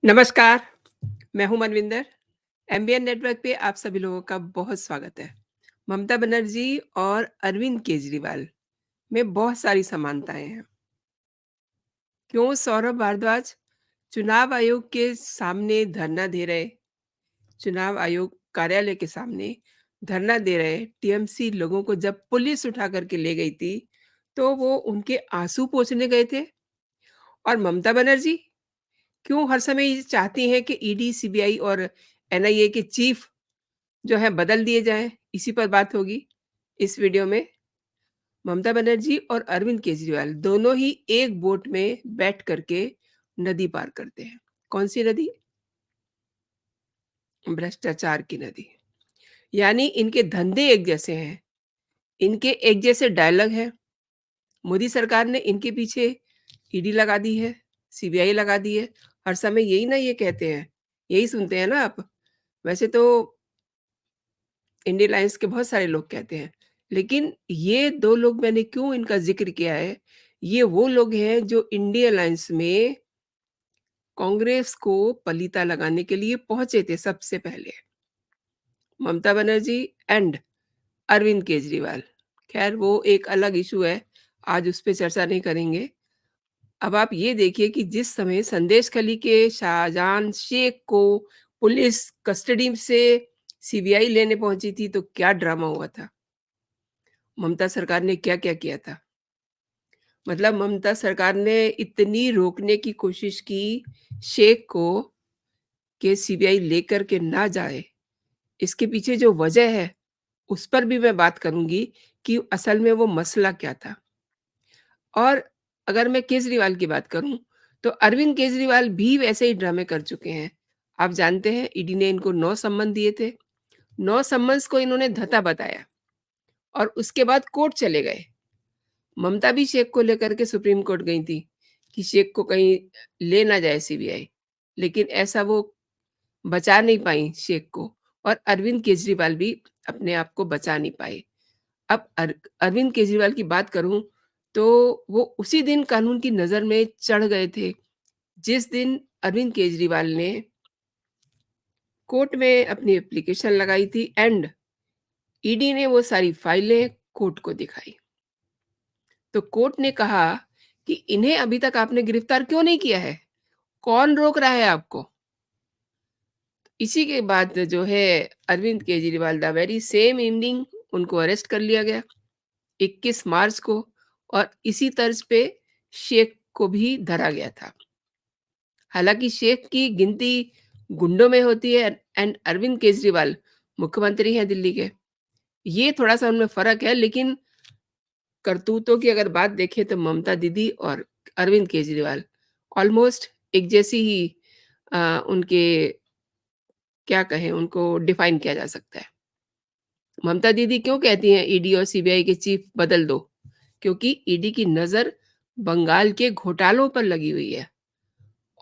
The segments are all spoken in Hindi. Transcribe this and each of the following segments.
नमस्कार, मैं हूँ मनविंदर। एमबीएन नेटवर्क पे आप सभी लोगों का बहुत स्वागत है। ममता बनर्जी और अरविंद केजरीवाल में बहुत सारी समानताएँ हैं। क्यों सौरभ भारद्वाज चुनाव आयोग के सामने धरना दे रहे, चुनाव आयोग कार्यालय के सामने धरना दे रहे टीएमसी लोगों को जब पुलिस उठा कर के ले गई थी, तो वो उनके आँसू पोंछने गए थे? और ममता बनर्जी क्यों हर समय ये चाहती हैं कि ईडी, सीबीआई और एनआईए के चीफ जो है बदल दिए जाएँ, इसी पर बात होगी इस वीडियो में। ममता बनर्जी और अरविंद केजरीवाल दोनों ही एक बोट में बैठ कर के नदी पार करते हैं। कौन-सी नदी? भ्रष्टाचार की नदी। यानी इनके धंधे एक जैसे हैं, इनके एक जैसे डायलॉग हैं। मोदी सरकार ने इनके पीछे ईडी लगा दी है, सीबीआई लगा दी है। हर समय यही ना ये कहते हैं, यही सुनते हैं ना आप? वैसे तो इंडियन अलायंस के बहुत सारे लोग कहते हैं। लेकिन ये 2 लोग मैंने क्यों इनका ज़िक्र किया है, ये वो लोग हैं जो इंडियन अलायंस में कांग्रेस को पलीता लगाने के लिए पहुँचे थे सबसे पहले। ममता बनर्जी एंड अरविंद केजरीवाल। ख़ैर वो एक अलग इश्यू है, आज उस पे चर्चा नहीं करेंगे। अब आप ये देखिए कि जिस समय संदेशखाली के शाहजहां शेख को पुलिस कस्टडी से सीबीआई लेने पहुँची थी, तो क्या ड्रामा हुआ था। ममता सरकार ने क्या-क्या किया था। मतलब ममता सरकार ने इतनी रोकने की कोशिश की शेख को कि सीबीआई लेकर के ना जाए। इसके पीछे जो वजह है, उस पर भी मैं बात करूँगी कि असल में वो मसला क्या था। और अगर मैं केजरीवाल की बात करूँ, तो अरविंद केजरीवाल भी वैसे ही ड्रामे कर चुके हैं। आप जानते हैं ईडी ने इनको 9 सम्मन दिए थे। 9 सम्मन्स को इन्होंने धता बताया और उसके बाद कोर्ट चले गए। ममता भी शेख को लेकर के सुप्रीम कोर्ट गई थी कि शेख को कहीं ले ना जाए सीबीआई, लेकिन ऐसा वो बचा नहीं पाई शेख को और अरविंद केजरीवाल भी अपने आप को बचा नहीं पाए। अब अरविंद केजरीवाल की बात करूं तो वो उसी दिन कानून की नज़र में चढ़ गए थे जिस दिन अरविंद केजरीवाल ने कोर्ट में अपनी एप्लीकेशन लगाई थी एंड ईडी ने वो सारी फाइलें कोर्ट को दिखाई। तो कोर्ट ने कहा कि इन्हें अभी तक आपने गिरफ्तार क्यों नहीं किया है? कौन रोक रहा है आपको? इसी के बाद जो है Arvind Kejriwal the very same evening उनको अरेस्ट कर लिया गया 21 मार्च को और इसी तर्ज पे शेख को भी धरा गया था। हालाँकि शेख की गिनती गुंडों में होती है एंड अरविंद केजरीवाल मुख्यमंत्री हैं दिल्ली के। ये थोड़ा-सा उनमें फ़र्क है लेकिन करतूतों की अगर बात देखें तो ममता दीदी और अरविंद केजरीवाल ऑलमोस्ट एक जैसी ही उनके क्या कहें उनको डिफाइन किया जा सकता है। ममता दीदी क्यों कहती हैं ईडी और सीबीआई के चीफ बदल दो? क्योंकि ईडी की नज़र बंगाल के घोटालों पर लगी हुई है।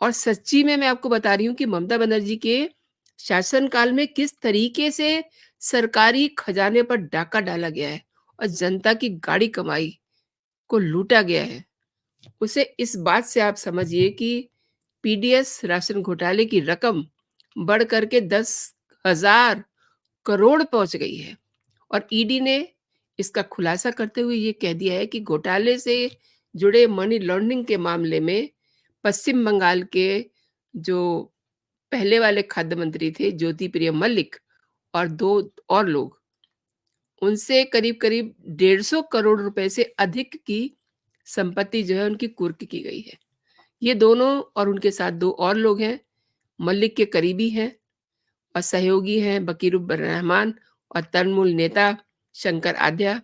और सच्ची में मैं आपको बता रही हूँ कि ममता बनर्जी के शासनकाल में किस तरीके से सरकारी खजाने पर डाका डाला गया है और जनता की गाड़ी कमाई को लूटा गया है। उसे इस बात से आप समझिए कि पीडीएस राशन घोटाले की रकम बढ़ कर के 10,000 करोड़ पहुंच गई है और ईडी ने इसका खुलासा करते हुए ये कह दिया है कि घोटाले से जुड़े मनी लॉन्ड्रिंग के मामले में पश्चिम बंगाल के जो पहले वाले खाद्य मंत्री थे ज्योति प्रिय मल्लिक और 2 और लोग उनसे करीब-करीब 150 करोड़ रुपए से अधिक की संपत्ति जो है उनकी कुर्क की गई है। ये दोनों और उनके साथ 2 और लोग हैं, मल्लिक के करीबी हैं और सहयोगी हैं बकीरुर रहमान और तृणमूल नेता शंकर आध्या।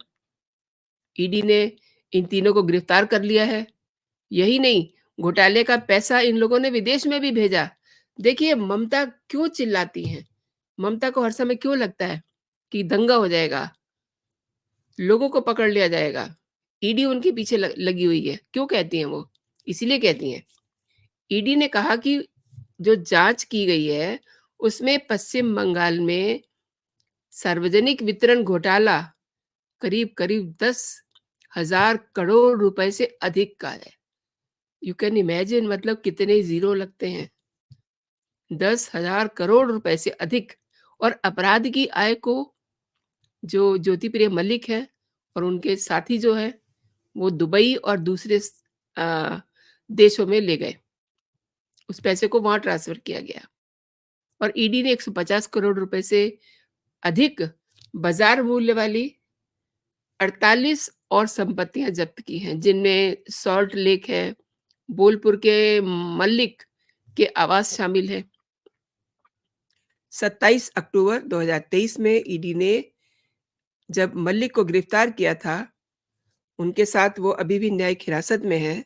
ईडी ने इन तीनों को गिरफ्तार कर लिया है। यही नहीं, घोटाले का पैसा इन लोगों ने विदेश में भी भेजा। देखिए ममता क्यों चिल्लाती हैं? ममता को हर समय क्यों लगता है कि दंगा हो जाएगा, लोगों को पकड़ लिया जाएगा। ईडी उनके पीछे लगी हुई है। क्यों कहती हैं वो? इसीलिए कहती हैं। ईडी ने कहा कि जो जाँच की गई है, उसमें पश्चिम बंगाल में सार्वजनिक वितरण घोटाला करीब-करीब 10,000 करोड़ रुपए से अधिक का है। यू कैन इमेजिन मतलब कितने ज़ीरो लगते हैं। 10,000 करोड़ रुपए से अधिक और अपराध की आय को जो ज्योतिप्रिय मलिक हैं और उनके साथी जो हैं, वो दुबई और दूसरे देशों में ले गए। उस पैसे को वहाँ ट्रांसफ़र किया गया और ईडी ने 150 करोड़ रुपए से अधिक बाज़ार मूल्य वाली 48 और संपत्तियाँ जब्त की हैं, जिनमें सॉल्ट लेक है, बोलपुर के मलिक के आवास शामिल है। 27 अक्टूबर 2023 में ईडी ने जब मलिक को गिरफ्तार किया था, उनके साथ वो अभी भी न्यायिक हिरासत में हैं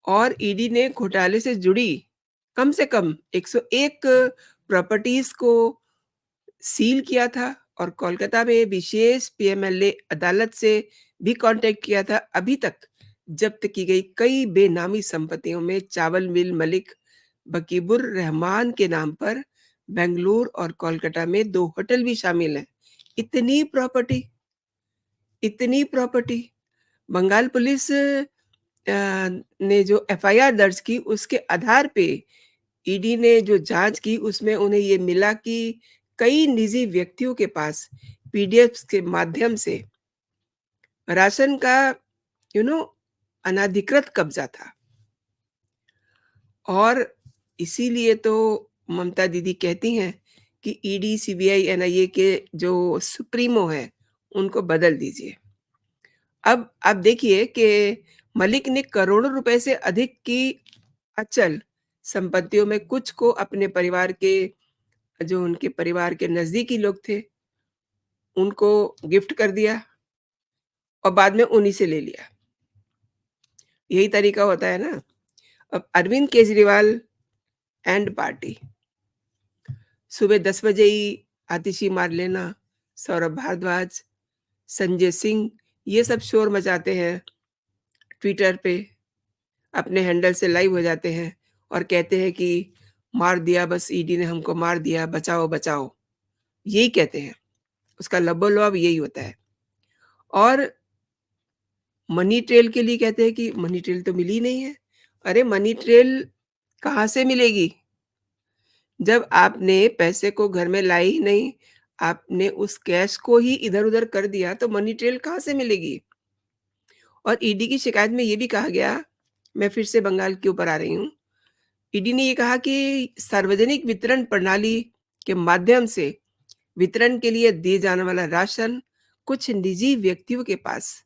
और ईडी ने घोटाले से जुड़ी कम से कम 101 प्रॉपर्टीज़ को सील किया था और कोलकाता में विशेष पीएमएलए अदालत से भी कॉन्टैक्ट किया था। अभी तक जब्त की गई कई बेनामी संपत्तियों में चावल मिल मलिक बकीबुर रहमान के नाम पर बेंगलुरु और कोलकाता में 2 होटल भी शामिल हैं। इतनी प्रॉपर्टी इतनी प्रॉपर्टी बंगाल पुलिस ने जो एफआईआर दर्ज की उसके आधार पे ईडी ने जो जाँच की उसमें उन्हें ये मिला कि कई निजी व्यक्तियों के पास पीडीएफ्स के माध्यम से राशन का यू नो अनधिकृत कब्ज़ा था और इसीलिए तो ममता दीदी कहती हैं कि ईडी, सीबीआई, एनआईए के जो सुप्रीमो हैं, उनको बदल दीजिए। अब आप देखिए कि मलिक ने करोड़ों रुपए से अधिक की अचल संपत्तियों में कुछ को अपने परिवार के जो उनके परिवार के नज़दीकी लोग थे, उनको गिफ्ट कर दिया और बाद में उन्हीं से ले लिया। यही तरीका होता है ना? अब अरविंद केजरीवाल एंड पार्टी, सुबह 10 बजे ही आतिशी मार लेना, सौरभ भारद्वाज, संजय सिंह, ये सब शोर मचाते हैं ट्विटर पे, अपने हैंडल से लाइव हो जाते हैं और कहते हैं कि मार दिया बस ईडी ने हमको मार दिया, बचाओ, बचाओ। यही कहते हैं, उसका लबो-लुआब यही होता है। और मनी ट्रेल के लिए कहते हैं कि मनी ट्रेल तो मिली नहीं है। अरे मनी ट्रेल कहाँ से मिलेगी? जब आपने पैसे को घर में लाए ही नहीं, आपने उस कैश को ही इधर-उधर कर दिया, तो मनी ट्रेल कहाँ से मिलेगी? और ईडी की शिकायत में ये भी कहा गया, मैं फिर से बंगाल के ऊपर आ रही हूँ। ईडी ने ये कहा कि सार्वजनिक वितरण प्रणाली के माध्यम से वितरण के लिए दिए जाने वाला राशन कुछ निजी व्यक्तियों के पास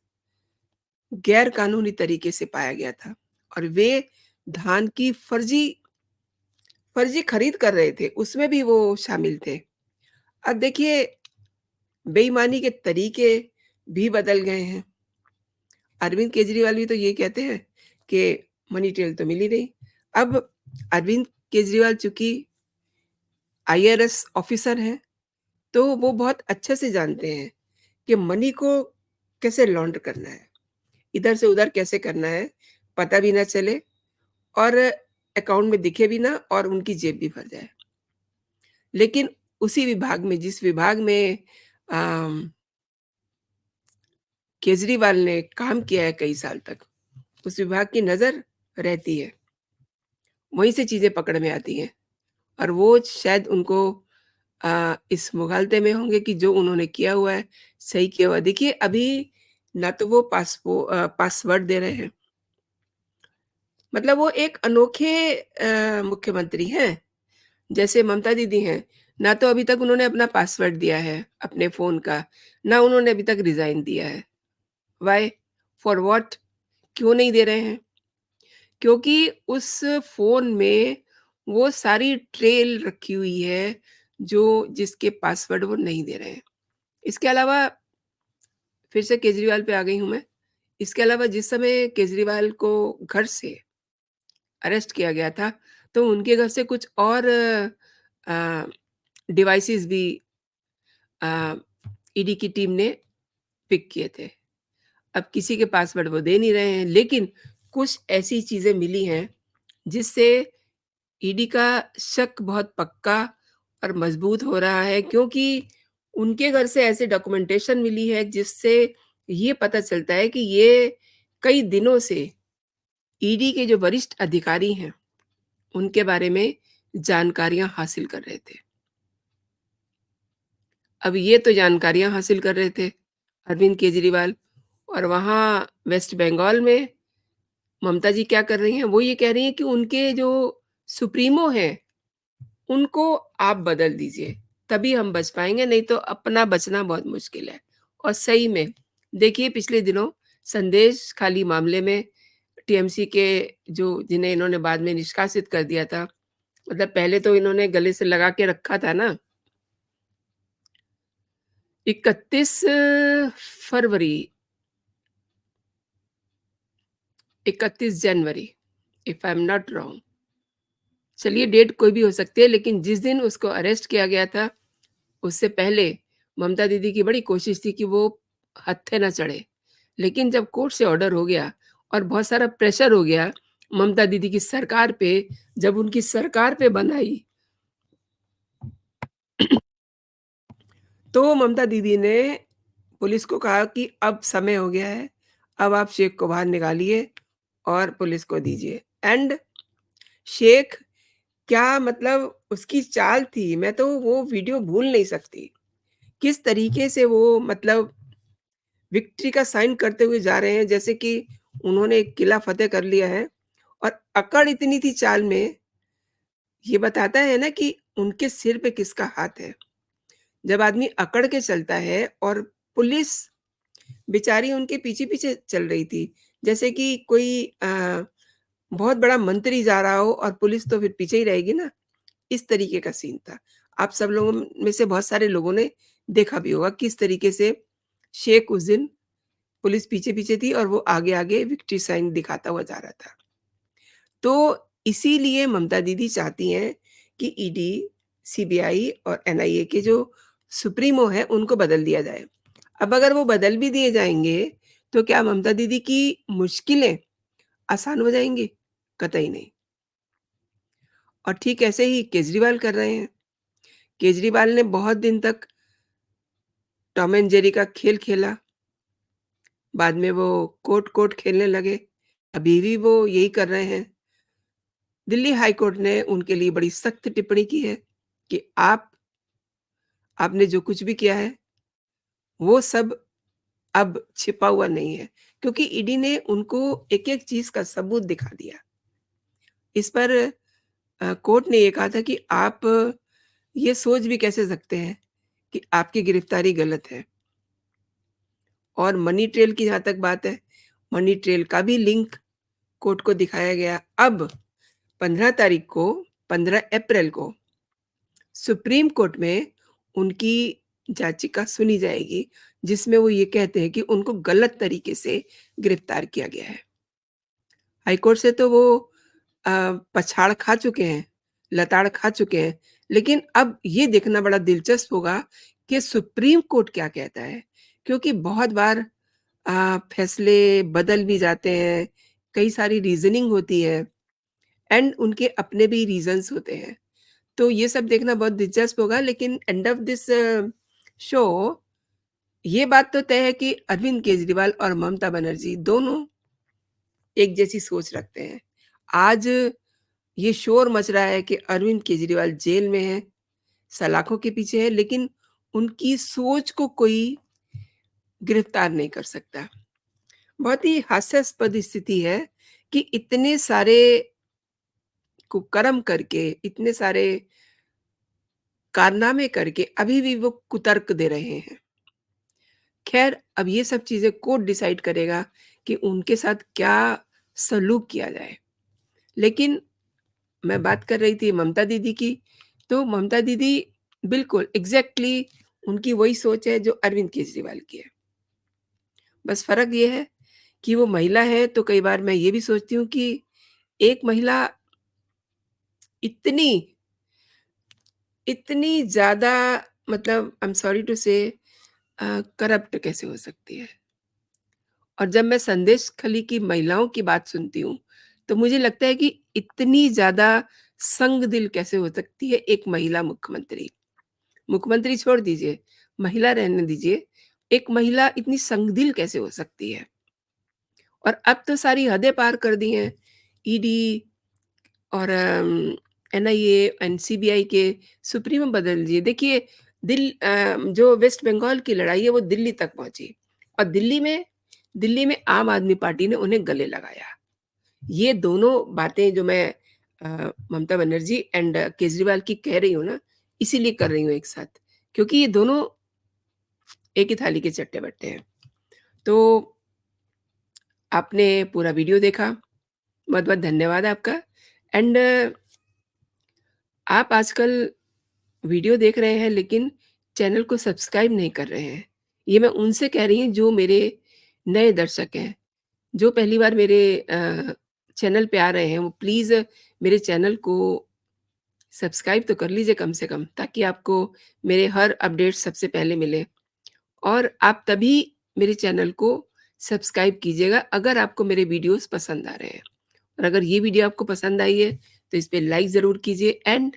गैर कानूनी तरीके से पाया गया था और वे धान की फर्जी खरीद कर रहे थे, उसमें भी वो शामिल थे। अब देखिए बेईमानी के तरीके भी बदल गए हैं। अरविंद केजरीवाल भी तो ये कहते हैं कि मनी ट्रेल तो मिली नहीं। अब अरविंद केजरीवाल चूँकि आईआरएस ऑफिसर हैं, तो वो बहुत अच्छे से जानते हैं कि मनी को कैसे लॉन्ड्र करना है, इधर से उधर कैसे करना है, पता भी ना चले और अकाउंट में दिखे भी ना और उनकी जेब भी भर जाए। लेकिन उसी विभाग में जिस विभाग में अम, केजरीवाल ने काम किया है कई साल तक, उस विभाग की नज़र रहती है, वहीं से चीज़ें पकड़ में आती हैं और वो शायद उनको इस मुगालते में होंगे कि जो उन्होंने किया हुआ है, सही किया हुआ है। देखिए अभी ना तो वो पासवर्ड दे रहे हैं, मतलब वो एक अनोखे मुख्यमंत्री हैं। जैसे ममता दीदी हैं, ना तो अभी तक उन्होंने अपना पासवर्ड दिया है अपने फ़ोन का, ना उन्होंने अभी तक रिज़ाइन दिया है। व्हाई? For what? क्यों नहीं दे रहे हैं? क्योंकि उस फ़ोन में वो सारी ट्रेल रखी हुई है, जो जिसके पासवर्ड वो नहीं दे रहे हैं। इसके अलावा फिर से केजरीवाल पे आ गई हूँ मैं। इसके अलावा जिस समय केजरीवाल को घर से अरेस्ट किया गया था, तो उनके घर से कुछ और अ, डिवाइसेज़ भी अ, ईडी की टीम ने पिक किए थे। अब किसी के पासवर्ड वो दे नहीं रहे हैं, लेकिन कुछ ऐसी चीज़ें मिली हैं, जिससे ईडी का शक बहुत पक्का और मज़बूत हो रहा है क्योंकि उनके घर से ऐसे डॉक्यूमेंटेशन मिली है, जिससे ये पता चलता है कि ये कई दिनों से ईडी के जो वरिष्ठ अधिकारी हैं, उनके बारे में जानकारियाँ हासिल कर रहे थे। अब ये तो जानकारियाँ हासिल कर रहे थे अरविंद केजरीवाल, और वहाँ वेस्ट बंगाल में ममता जी क्या कर रही हैं, वो ये कह रही हैं कि उनके जो सुप्रीमो हैं, उनको आप बदल दीजिए, तभी हम बच पाएँगे, नहीं तो अपना बचना बहुत मुश्किल है। और सही में, देखिए पिछले दिनों संदेश खाली मामले में टीएमसी के जो जिन्हें इन्होंने बाद में निष्कासित कर दिया था, मतलब पहले तो इन्होंने गले से लगा के रखा था ना, 31 फरवरी, 31 जनवरी, if I am not wrong. चलिए डेट कोई भी हो सकती है, लेकिन जिस दिन उसको अरेस्ट किया गया था, उससे पहले ममता दीदी की बड़ी कोशिश थी कि वो हत्थे ना चढ़े। लेकिन जब कोर्ट से ऑर्डर हो गया और बहुत सारा प्रेशर हो गया ममता दीदी की सरकार पे, जब उनकी सरकार पे बन आई, तो ममता दीदी ने पुलिस को कहा कि अब समय हो गया है, अब आप शेख को बाहर निकालिए और पुलिस को दीजिए। एंड शेख, क्या मतलब उसकी चाल थी, मैं तो वो वीडियो भूल नहीं सकती। किस तरीके से वो मतलब विक्ट्री का साइन करते हुए जा रहे हैं, जैसे कि उन्होंने एक किला फ़तेह कर लिया है, और अकड़ इतनी थी चाल में, ये बताता है ना कि उनके सिर पे किसका हाथ है। जब आदमी अकड़ के चलता है और पुलिस बेचारी उनके पीछे-पीछे चल रही थी, जैसे कि कोई बहुत बड़ा मंत्री जा रहा हो और पुलिस तो फिर पीछे ही रहेगी ना, इस तरीके का सीन था। आप सब लोगों में से बहुत सारे लोगों ने देखा भी होगा किस तरीके से शेख उस दिन पुलिस पीछे-पीछे थी और वो आगे-आगे विक्ट्री साइन दिखाता हुआ जा रहा था। तो इसीलिए ममता दीदी चाहती हैं कि ईडी, सीबीआई और एनआईए के जो सुप्रीमो हैं, उनको बदल दिया जाए। अब अगर वो बदल भी दिए जाएँगे, तो क्या ममता दीदी की मुश्किलें आसान हो जाएँगी? कतई नहीं। और ठीक ऐसे ही केजरीवाल कर रहे हैं। केजरीवाल ने बहुत दिन तक टॉम एंड जेरी का खेल खेला, बाद में वो कोर्ट-कोर्ट खेलने लगे, अभी भी वो यही कर रहे हैं। दिल्ली हाई कोर्ट ने उनके लिए बड़ी सख्त टिप्पणी की है कि आपने जो कुछ भी किया है, वो सब अब छिपा हुआ नहीं है, क्योंकि ईडी ने उनको एक-एक चीज़ का सबूत दिखा दिया। इस पर कोर्ट ने ये कहा था कि आप ये सोच भी कैसे सकते हैं कि आपकी गिरफ्तारी गलत है। और मनी ट्रेल की जहाँ तक बात है, मनी ट्रेल का भी लिंक कोर्ट को दिखाया गया। अब 15 तारीख को, 15 अप्रैल को सुप्रीम कोर्ट में उनकी याचिका सुनी जाएगी, जिसमें वो ये कहते हैं कि उनको गलत तरीके से गिरफ्तार किया गया है। हाई कोर्ट से तो वो अ, पछाड़ खा चुके हैं, लताड़ खा चुके हैं, लेकिन अब ये देखना बड़ा दिलचस्प होगा कि सुप्रीम कोर्ट क्या कहता है, क्योंकि बहुत बार फैसले बदल भी जाते हैं, कई सारी रीज़निंग होती है एंड उनके अपने भी रीज़न्स होते हैं। तो ये सब देखना बहुत दिलचस्प होगा, लेकिन एंड ऑफ दिस शो ये बात तो तय है कि अरविंद केजरीवाल और ममता बनर्जी दोनों एक जैसी सोच रखते हैं। आज ये शोर मच रहा है कि अरविंद केजरीवाल जेल में हैं, सलाखों के पीछे हैं, लेकिन उनकी सोच को कोई गिरफ्तार नहीं कर सकता। बहुत ही हास्यास्पद स्थिति है कि इतने सारे कुकर्म करके, इतने सारे कारनामे करके अभी भी वो कुतर्क दे रहे हैं। ख़ैर, अब ये सब चीज़ें कोर्ट डिसाइड करेगा कि उनके साथ क्या सलूक किया जाए। लेकिन मैं बात कर रही थी ममता दीदी की, तो ममता दीदी बिल्कुल एग्ज़ैक्टली उनकी वही सोच है जो अरविंद केजरीवाल की है। बस फ़र्क ये है कि वो महिला है, तो कई बार मैं ये भी सोचती हूँ कि एक महिला इतनी, इतनी ज़्यादा, मतलब आई एम सॉरी टू से करप्ट कैसे हो सकती है? और जब मैं संदेश खली की महिलाओं की बात सुनती हूँ, तो मुझे लगता है कि इतनी ज़्यादा संग-दिल कैसे हो सकती है एक महिला मुख्यमंत्री? मुख्यमंत्री छोड़ दीजिए, महिला रहने दीजिए, एक महिला इतनी संग-दिल कैसे हो सकती है? और अब तो सारी हदें पार कर दी हैं। ईडी और एनआईए एंड सीबीआई के सुप्रीमो बदल दिए। देखिए जो वेस्ट बंगाल की लड़ाई है वो दिल्ली तक पहुँची और दिल्ली में आम आदमी पार्टी ने उन्हें गले लगाया। ये दोनों बातें जो मैं ममता बनर्जी एंड केजरीवाल की कह रही हूँ ना, इसीलिए कर रही हूँ एक साथ, क्योंकि ये दोनों एक ही थाली के चट्टे-बट्टे हैं। तो आपने पूरा वीडियो देखा, बहुत-बहुत धन्यवाद आपका एंड आप आजकल वीडियो देख रहे हैं लेकिन चैनल को सब्सक्राइब नहीं कर रहे हैं। ये मैं उनसे कह रही हूँ जो मेरे नए दर्शक हैं। जो पहली बार मेरे चैनल पे आ रहे हैं वो प्लीज़ मेरे चैनल को सब्सक्राइब तो कर लीजिए कम से कम, ताकि आपको मेरे हर अपडेट सबसे पहले मिले। और आप तभी मेरे चैनल को सब्सक्राइब कीजिएगा अगर आपको मेरे वीडियोज़ पसंद आ रहे हैं। और अगर ये वीडियो आपको पसंद आई है तो इस पे लाइक ज़रूर कीजिए एंड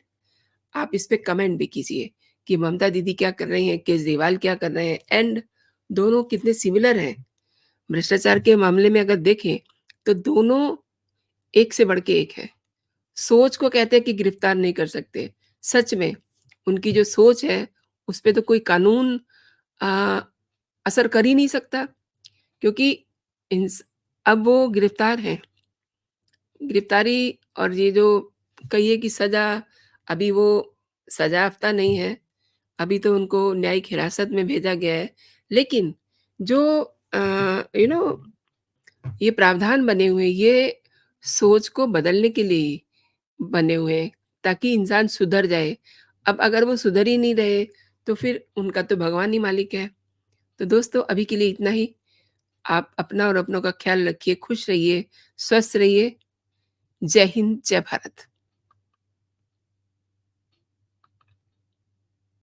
आप इस पे कमेंट भी कीजिए कि ममता दीदी क्या कर रही हैं, केजरीवाल क्या कर रहे हैं एंड दोनों कितने सिमिलर हैं। भ्रष्टाचार के मामले में अगर देखें तो दोनों एक से बढ़ के एक है। सोच को कहते हैं कि गिरफ्तार नहीं कर सकते। सच में उनकी जो सोच है उस पे तो कोई कानून अ, असर कर ही नहीं सकता, क्योंकि इंस अब वो गिरफ्तार हैं। गिरफ्तारी और ये जो कहिए कि सज़ा, अभी वो सज़ा-याफ्ता नहीं है, अभी तो उनको न्यायिक हिरासत में भेजा गया है। लेकिन जो यू नो ये प्रावधान बने हुए हैं, ये सोच को बदलने के लिए ही बने हुए हैं, ताकि इंसान सुधर जाए। अब अगर वो सुधर ही नहीं रहे, तो फिर उनका तो भगवान ही मालिक है। तो दोस्तों अभी के लिए इतना ही। आप अपना और अपनों का ख़्याल रखिए, खुश रहिए, स्वस्थ रहिए। जय हिंद, जय भारत।